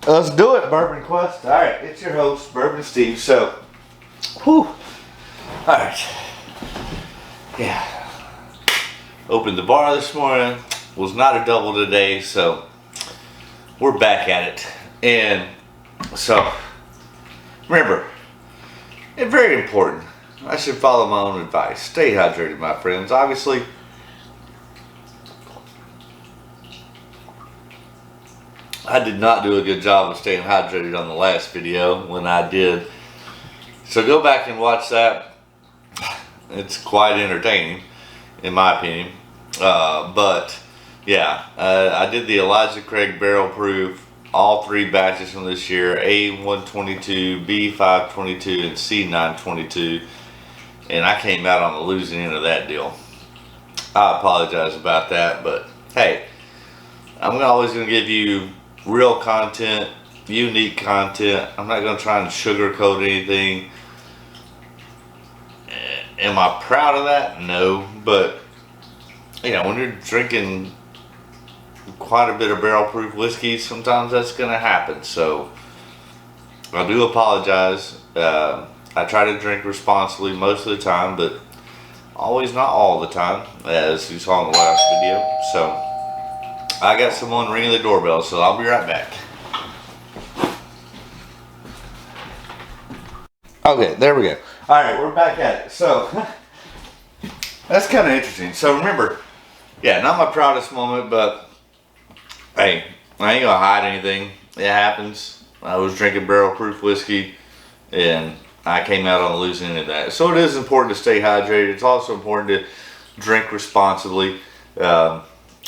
Let's do it, Bourbon Quest. All right, it's your host, Bourbon Steve. So, whew. All right. Yeah. Opened the bar this morning. Was not a double today, so we're back at it. And so, remember, it's very important. I should follow my own advice. Stay hydrated, my friends. Obviously, I did not do a good job of staying hydrated on the last video when I did. So go back and watch that. It's quite entertaining, in my opinion. But yeah, I did the Elijah Craig Barrel Proof, all three batches from this year, A122, B522, and C922. And I came out on the losing end of that deal. I apologize about that, but hey, I'm always going to give you real content, unique content. I'm not going to try and sugarcoat anything. Am I proud of that? No, but you know, when you're drinking quite a bit of barrel proof whiskey, sometimes that's going to happen. So I do apologize. I try to drink responsibly most of the time, but always not all the time, as you saw in the last video. So I got someone ringing the doorbell, so I'll be right back. Okay, there we go. All right, we're back at it. So that's kind of interesting. So remember, yeah, not my proudest moment, but hey, I ain't gonna hide anything. It happens. I was drinking barrel proof whiskey, and I came out on the losing end of that. So it is important to stay hydrated. It's also important to drink responsibly.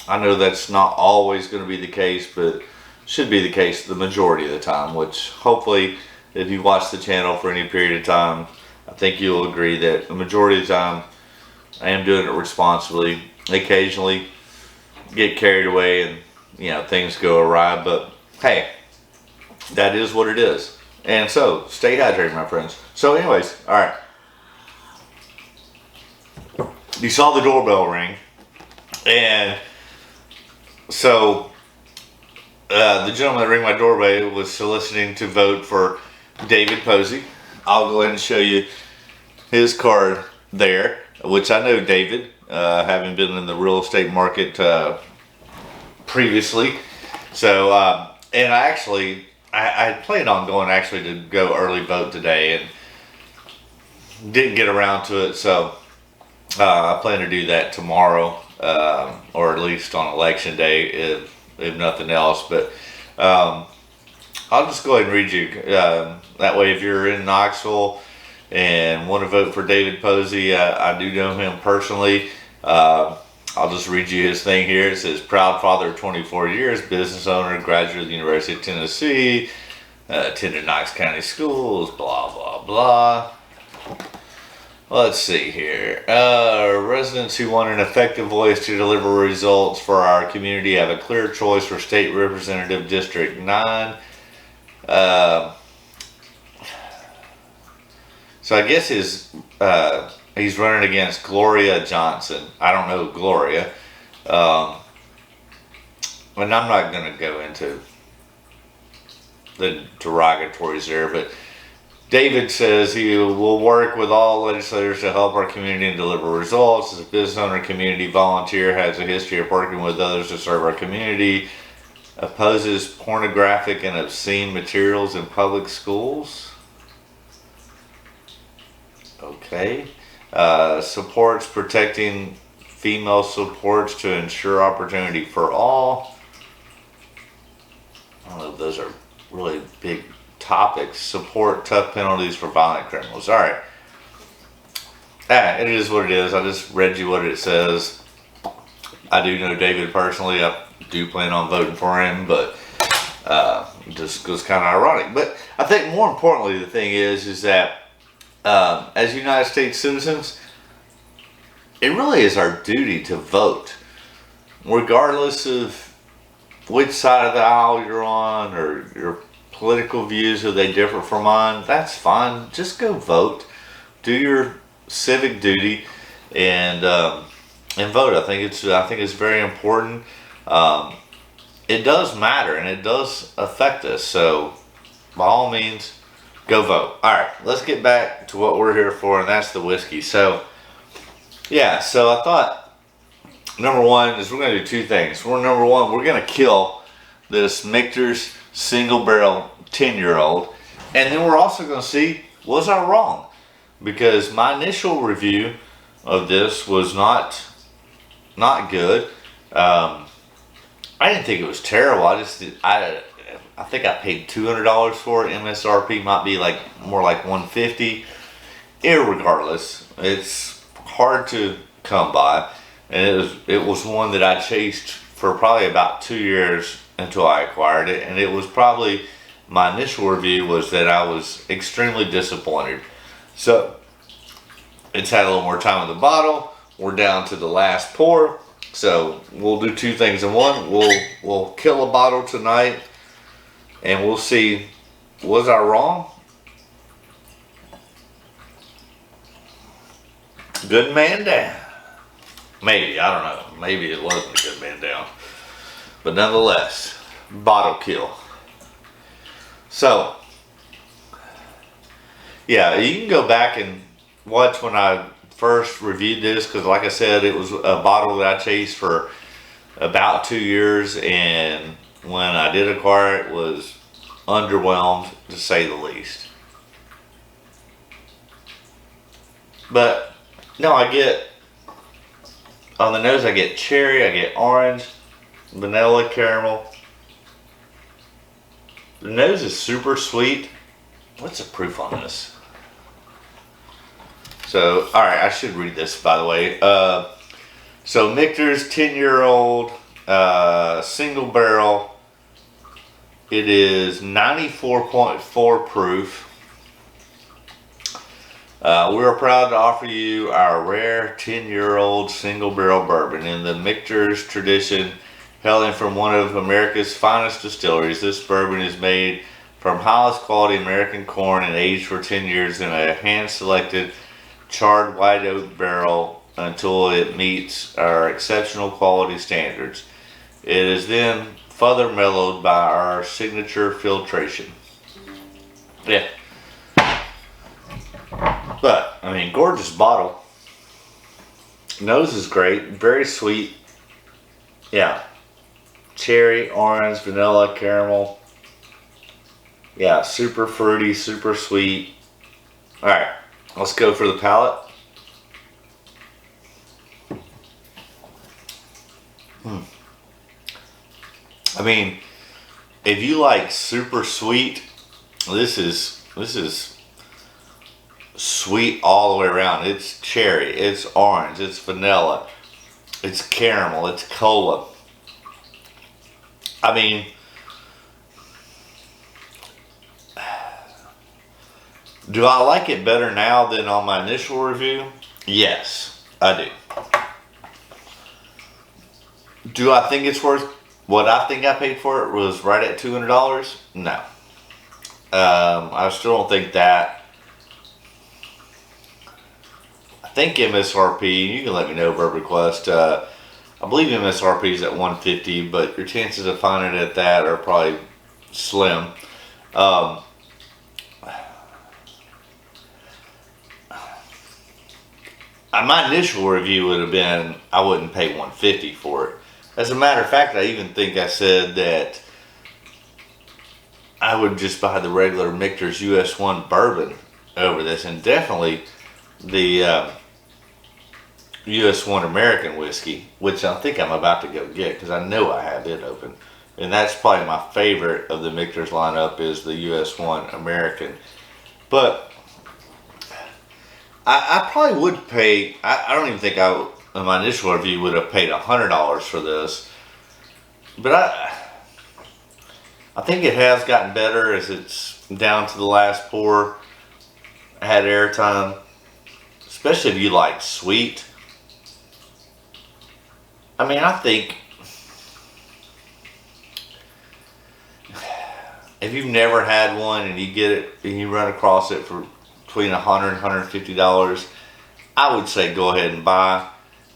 I know that's not always going to be the case, but should be the case the majority of the time, which hopefully if you watch the channel for any period of time, I think you'll agree that the majority of the time I am doing it responsibly. Occasionally get carried away and, you know, things go awry, but hey, that is what it is. And so stay hydrated, my friends. So anyways, all right. You saw the doorbell ring, and so the gentleman that rang my doorbell was soliciting to vote for David Posey. I'll go ahead and show you his card there, which I know David, having been in the real estate market previously. So, and I had planned on going actually to go early vote today and didn't get around to it. So I plan to do that tomorrow, or at least on election day, if nothing else. But I'll just go ahead and read you. That way, if you're in Knoxville and want to vote for David Posey, I do know him personally. I'll just read you his thing here. It says, proud father of 24 years, business owner, graduate of the University of Tennessee, attended Knox County schools, blah, blah, blah. Let's see here. Residents who want an effective voice to deliver results for our community have a clear choice for State Representative District 9. So I guess he's running against Gloria Johnson. I don't know Gloria. And I'm not going to go into the derogatories there, but David says he will work with all legislators to help our community and deliver results. As a business owner, community volunteer, has a history of working with others to serve our community. Opposes pornographic and obscene materials in public schools. Okay. Supports protecting female supports to ensure opportunity for all. I don't know if those are really big topics. Support tough penalties for violent criminals. All right. It is what it is. I just read you what it says. I do know David personally. I do plan on voting for him, but just was kind of ironic. But I think more importantly, the thing is that as United States citizens, it really is our duty to vote, regardless of which side of the aisle you're on or your political views, or they differ from mine. That's fine. Just go vote, do your civic duty, and vote. I think it's very important. it does matter and it does affect us. So by all means, go vote. All right, let's get back to what we're here for, and that's the whiskey. So yeah, so I thought number one is we're gonna do two things. Number one, we're gonna kill this Michter's single barrel 10-year-old, and then we're also gonna see, was I wrong? Because my initial review of this was not good. I didn't think it was terrible. I think I paid $200 for it. MSRP might be like more like $150. Irregardless, it's hard to come by, and it was one that I chased for probably about 2 years until I acquired it, and it was probably, my initial review was that I was extremely disappointed. So it's had a little more time in the bottle. We're down to the last pour. So we'll do two things in one. We'll kill a bottle tonight, and we'll see, was I wrong? Good man down. Maybe, I don't know. Maybe it wasn't a good man down. But nonetheless, bottle kill. So, yeah, you can go back and watch when I first reviewed this, because like I said, it was a bottle that I chased for about 2 years, and when I did acquire it, was underwhelmed to say the least. But no, I get, on the nose I get cherry, I get orange, vanilla, caramel. The nose is super sweet. What's the proof on this? So, alright, I should read this, by the way. So Michter's 10-year-old single barrel. It is 94.4 proof. We're proud to offer you our rare 10-year-old single barrel bourbon in the Michter's tradition, hailing from one of America's finest distilleries. This bourbon is made from highest quality American corn and aged for 10 years in a hand-selected charred white oak barrel until it meets our exceptional quality standards. It is then further mellowed by our signature filtration. Yeah. But, I mean, gorgeous bottle. Nose is great, very sweet. Yeah. Cherry, orange, vanilla, caramel. Yeah, super fruity, super sweet. Alright, let's go for the palate. I mean, if you like super sweet, this is sweet all the way around. It's cherry, it's orange, it's vanilla, it's caramel, it's cola. I mean, do I like it better now than on my initial review? Yes, I do. Do I think it's worth what I think I paid for it? Was right at $200? No. I still don't think that. I think MSRP, you can let me know, Bourbon Quest. I believe MSRP is at $150, but your chances of finding it at that are probably slim. My initial review would have been I wouldn't pay $150 for it. As a matter of fact, I even think I said that I would just buy the regular Michter's US 1 bourbon over this, and definitely the US 1 American whiskey, which I think I'm about to go get because I know I have it open. And that's probably my favorite of the Michter's lineup, is the US 1 American. But I probably would pay, I don't even think in my initial review would have paid $100 for this. But I think it has gotten better as it's down to the last pour. I had airtime, especially if you like sweet. I mean, I think if you've never had one and you get it and you run across it for between $100 and $150, I would say go ahead and buy.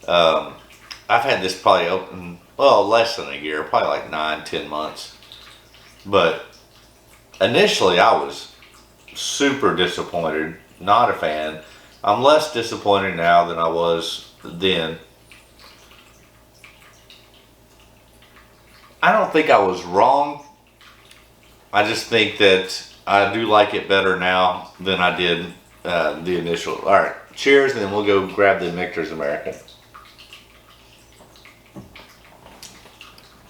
I've had this probably open well, less than a year, probably like 9, 10 months. But initially, I was super disappointed, not a fan. I'm less disappointed now than I was then. I don't think I was wrong. I just think that I do like it better now than I did the initial. All right, cheers, and then we'll go grab the Michter's American.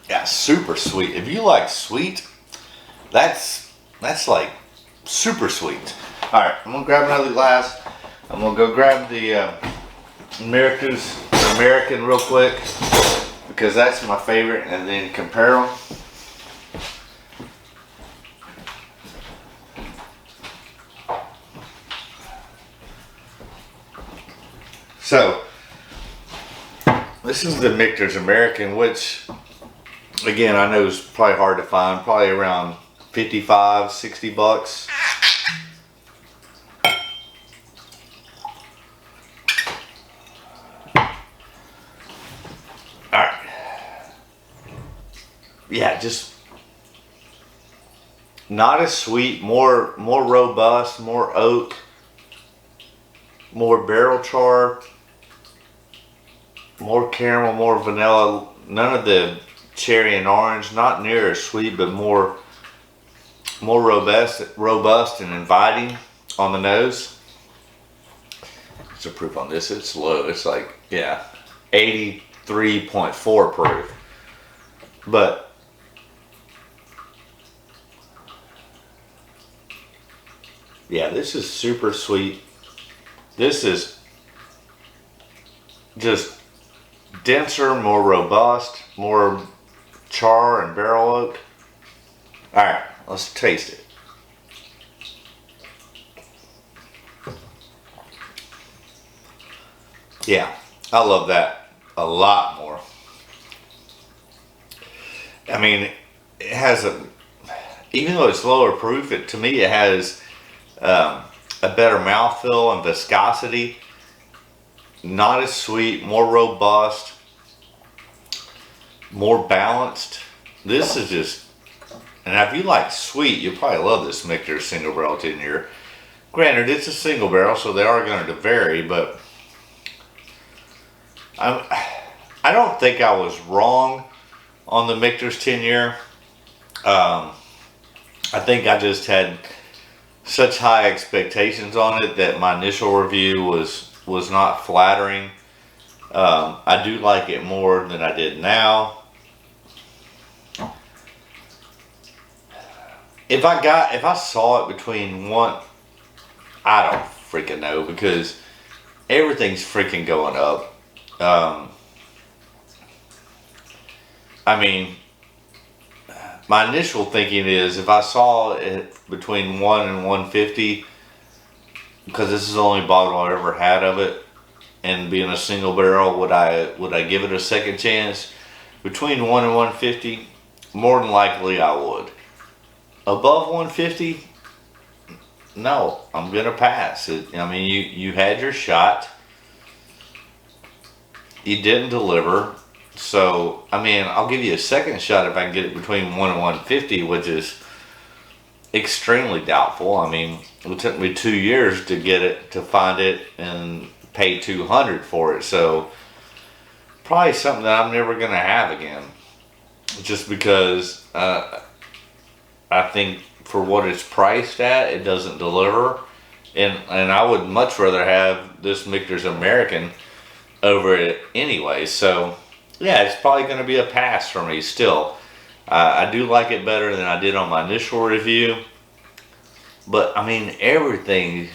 Yeah, super sweet. If you like sweet, that's like super sweet. All right, I'm gonna grab another glass. I'm gonna go grab the America's American real quick because that's my favorite, and then compare them. So this is the Michter's American, which again I know is probably hard to find, probably around 55, 60 bucks. Alright. Yeah, just not as sweet, more robust, more oak, more barrel char, more caramel, more vanilla. None of the cherry and orange, not near as sweet, but more robust and inviting on the nose. What's the proof on this? It's low. It's like, yeah, 83.4 proof. But yeah, this is super sweet. This is just denser, more robust, more char and barrel oak. All right, let's taste it. Yeah, I love that a lot more. I mean, it has even though it's lower proof, to me it has a better mouthfeel and viscosity. Not as sweet, more robust, more balanced. This is just, and if you like sweet, you'll probably love this Michter single barrel 10-year. Granted, it's a single barrel, so they are going to vary, but I don't think I was wrong on the Michter's 10-year. I think I just had such high expectations on it that my initial review was not flattering. I do like it more than I did now. If I saw it between one, I don't freaking know because everything's freaking going up. I mean, my initial thinking is if I saw it between 1 and 150, because this is the only bottle I ever had of it, and being a single barrel, would I give it a second chance? Between 1 and 150, more than likely I would. Above 150, no, I'm gonna pass it. I mean, you had your shot. You didn't deliver. So, I mean, I'll give you a second shot if I can get it between 1 and 150, which is extremely doubtful. I mean, it took me 2 years to get it, to find it, and pay $200 for it. So, probably something that I'm never going to have again. Just because I think for what it's priced at, it doesn't deliver. And I would much rather have this Michter's American over it anyway. So, yeah, it's probably going to be a pass for me still. I do like it better than I did on my initial review. But, I mean, everything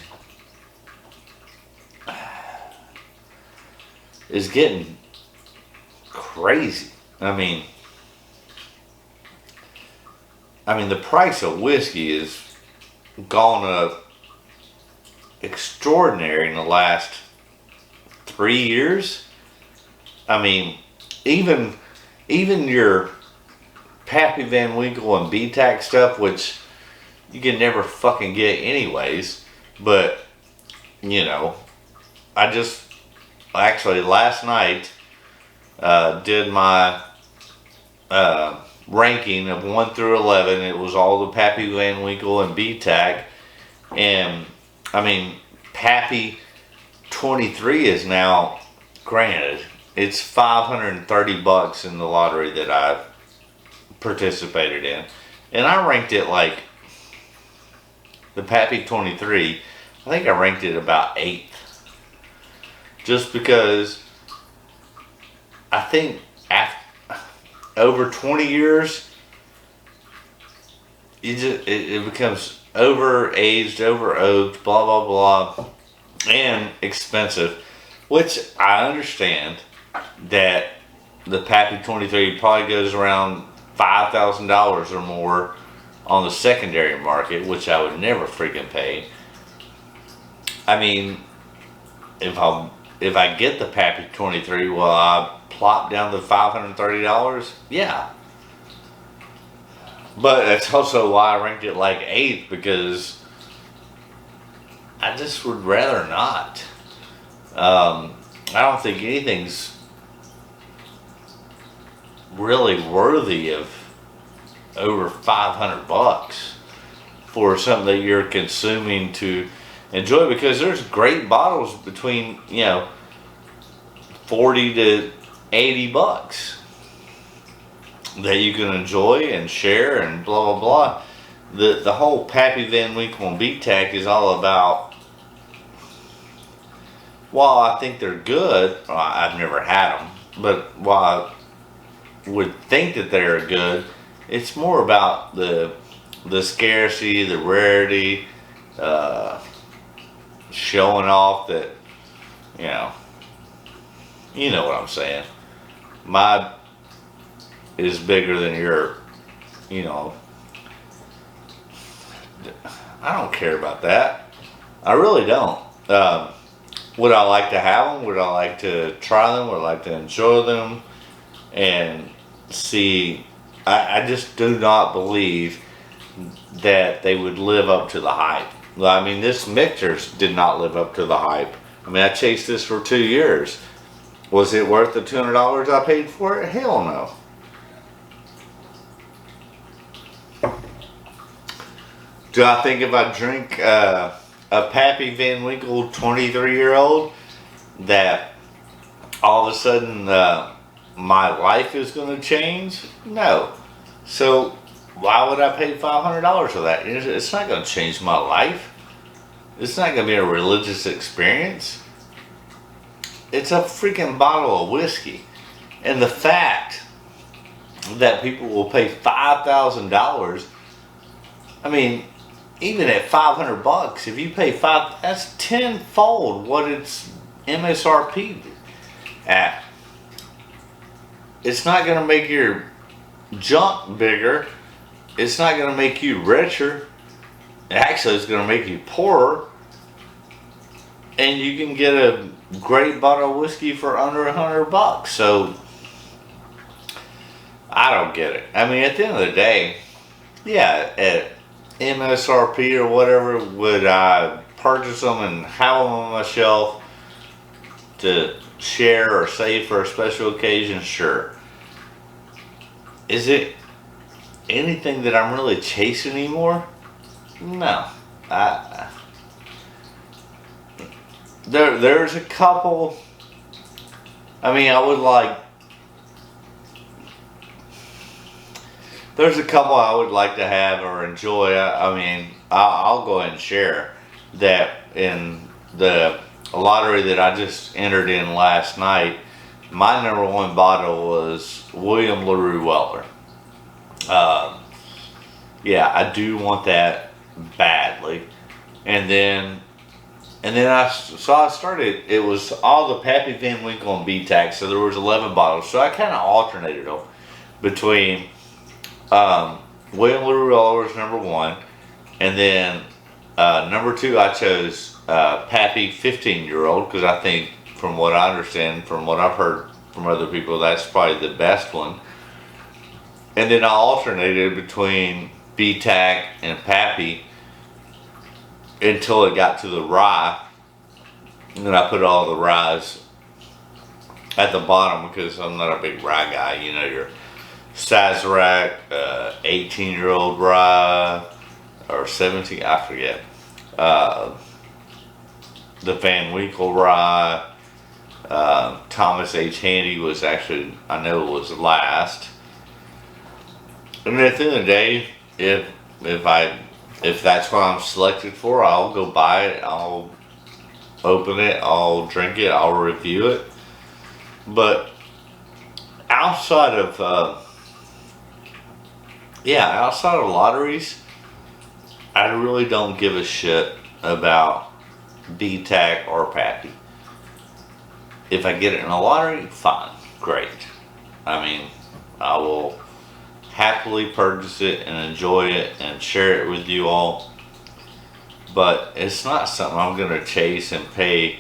is getting crazy. I mean, the price of whiskey has gone up extraordinary in the last 3 years. I mean, even your Pappy Van Winkle and BTAC stuff, which you can never fucking get anyways. But, you know, I just actually last night did my ranking of 1 through 11. It was all the Pappy Van Winkle and B-Tac. And, I mean, Pappy 23 is now, granted, it's $530 in the lottery that I participated in. And I ranked it like, the Pappy 23, I think I ranked it about 8th. Just because I think after over 20 years, it becomes over-aged, over-oaked, blah, blah, blah, and expensive, which I understand that the Pappy 23 probably goes around $5,000 or more on the secondary market, which I would never freaking pay. I mean, if I get the Pappy 23, will I plop down to $530? Yeah. But that's also why I ranked it like 8th, because I just would rather not. I don't think anything's really worthy of over $500 for something that you're consuming to enjoy, because there's great bottles between, 40 to $80 that you can enjoy and share and blah, blah, blah. The whole Pappy Van Winkle and B-Tac is all about, while I think they're good, well, I've never had them, but while I would think that they're good, it's more about the scarcity, the rarity, showing off that, you know what I'm saying. My is bigger than your, I don't care about that. I really don't. Would I like to have them? Would I like to try them? Would I like to enjoy them? And see, I just do not believe that they would live up to the hype. I mean, this Michter's did not live up to the hype. I mean, I chased this for 2 years. Was it worth the $200 I paid for it? Hell no. Do I think if I drink a Pappy Van Winkle 23-year-old that all of a sudden my life is going to change? No. So why would I pay $500 for that? It's not going to change my life. It's not going to be a religious experience. It's a freaking bottle of whiskey. And the fact that people will pay $5,000, I mean, even at $500, if you pay that's tenfold what its MSRP at. It's not going to make your junk bigger. It's not going to make you richer. Actually, it's going to make you poorer. And you can get a great bottle of whiskey for under $100. So I don't get it. I mean, at the end of the day, yeah, at MSRP or whatever, would I purchase them and have them on my shelf to share or save for a special occasion? Sure. Is it anything that I'm really chasing anymore? No. There's a couple. I mean, there's a couple I would like to have or enjoy. I mean, I'll go ahead and share that in the lottery that I just entered in last night. My number one bottle was William LaRue Weller. Yeah, I do want that badly. And then I started, it was all the Pappy Van Winkle and B-Tac, so there was 11 bottles. So I kind of alternated them between William LaRue Weller was number one, and then number two I chose Pappy 15-year-old, because I think, from what I understand, from what I've heard from other people, that's probably the best one. And then I alternated between B-Tac and Pappy until it got to the rye. And then I put all the ryes at the bottom because I'm not a big rye guy. Sazerac, 18-year-old rye, or 17, I forget. Uh, the Van Winkle rye. Thomas H. Handy was actually, I know, was last. I mean, at the end of the day, if if I if that's what I'm selected for, I'll go buy it. I'll open it. I'll drink it. I'll review it. But outside of outside of lotteries, I really don't give a shit about BTAC or Pappy. If I get it in a lottery, fine, great. I mean, I will happily purchase it and enjoy it and share it with you all. But it's not something I'm going to chase and pay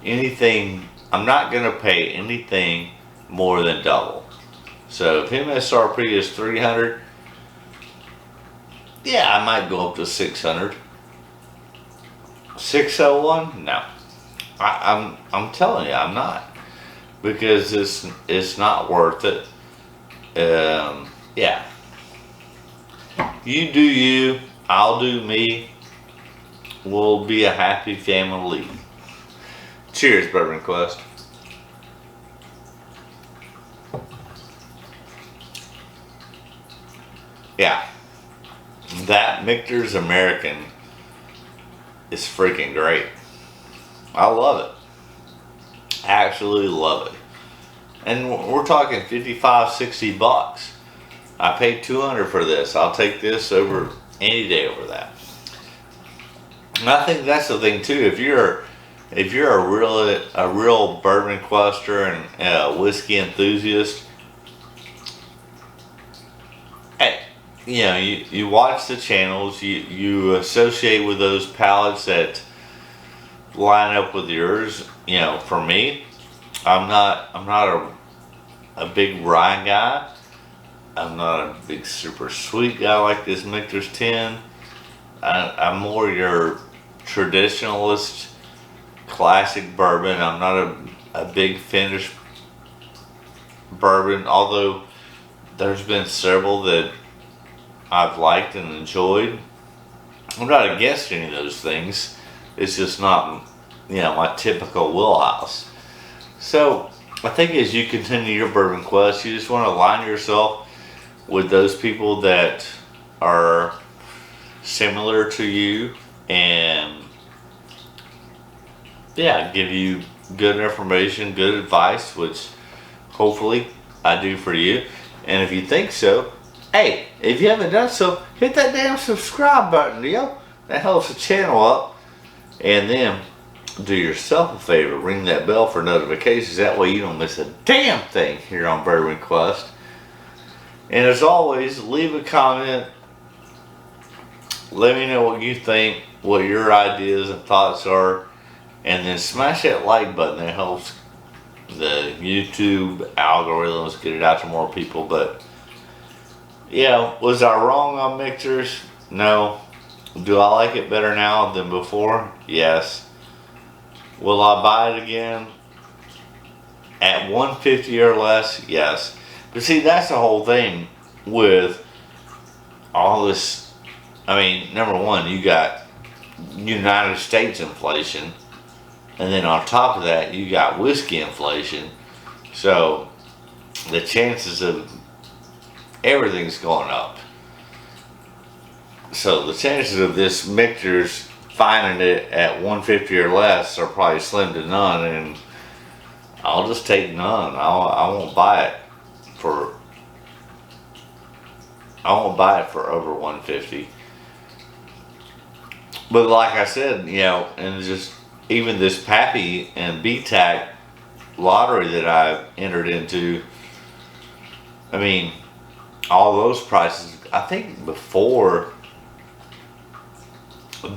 anything. I'm not going to pay anything more than double. So if MSRP is 300, yeah, I might go up to 600. 601? No. I'm telling you, I'm not, because it's not worth it. Yeah. You do you, I'll do me. We'll be a happy family. Cheers, Bourbon Quest. Yeah. That Michter's American is freaking great. I love it. Absolutely love it. And we're talking 55, 60 bucks. I paid 200 for this. I'll take this over any day over that. And I think that's the thing too. If you're a real bourbon quester and a whiskey enthusiast, hey, you know, you watch the channels, you associate with those palates that line up with yours. You know, for me, I'm not a big rye guy. I'm not a big super sweet guy like this Michter's 10. I'm more your traditionalist classic bourbon. I'm not a big finish bourbon, although there's been several that I've liked and enjoyed. I'm not against any of those things. It's just not, you know, my typical wheelhouse. So I think as you continue your bourbon quest, you just want to align yourself with those people that are similar to you and, yeah, give you good information, good advice, which hopefully I do for you. And if you think so, hey, if you haven't done so, hit that damn subscribe button, yo. That helps the channel up. And then do yourself a favor, ring that bell for notifications. That way you don't miss a damn thing here on Bourbon Quest. And as always, leave a comment. Let me know what you think, what your ideas and thoughts are. And then smash that like button. That helps the YouTube algorithms get it out to more people. But yeah, was I wrong on Michter's? No. Do I like it better now than before? Yes. Will I buy it again at 150 or less? Yes. But see, that's the whole thing with all this. I mean, number one, you got United States inflation, and then on top of that, you got whiskey inflation. So the chances of everything's going up. So the chances of this Michter's finding it at 150 or less are probably slim to none, and I'll just take none. I won't buy it for over 150. But like I said, you know, and just even this Pappy and BTAC lottery that I entered into, I mean, all those prices, I think before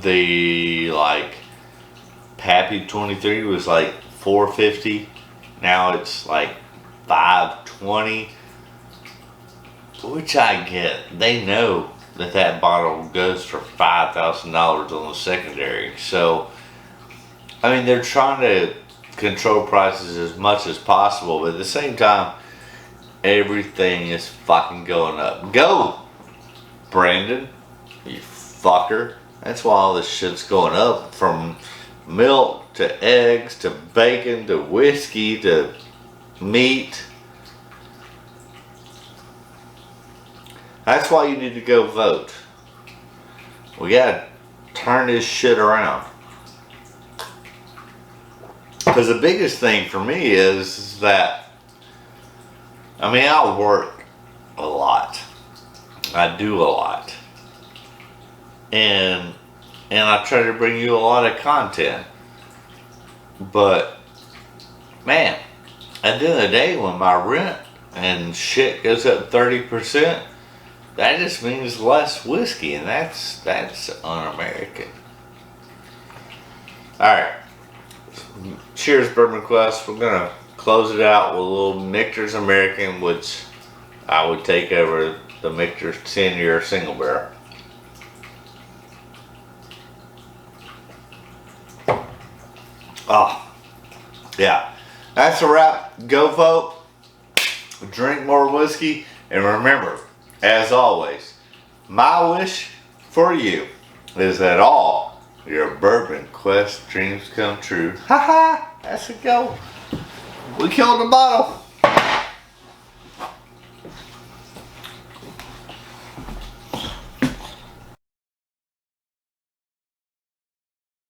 the like Pappy 23 was like 450. Now it's like 520, which I get. They know that bottle goes for $5,000 on the secondary. So I mean, they're trying to control prices as much as possible, but at the same time, Everything is fucking going up. Go, Brandon, you fucker. That's why all this shit's going up, from milk to eggs to bacon to whiskey to meat. That's why you need to go vote. We gotta turn this shit around. Because the biggest thing for me is that, I mean, I work a lot. I do a lot. And I try to bring you a lot of content. But, man, at the end of the day, when my rent and shit goes up 30%, that just means less whiskey, and that's un-American. Alright. Cheers, Bourbon Quest. We're gonna close it out with a little Michter's American, which I would take over the Michter's 10-year single barrel. Oh, yeah. That's a wrap. Go vote. Drink more whiskey. And remember, as always, my wish for you is that all your Bourbon Quest dreams come true. Ha ha! That's a go. We killed the bottle.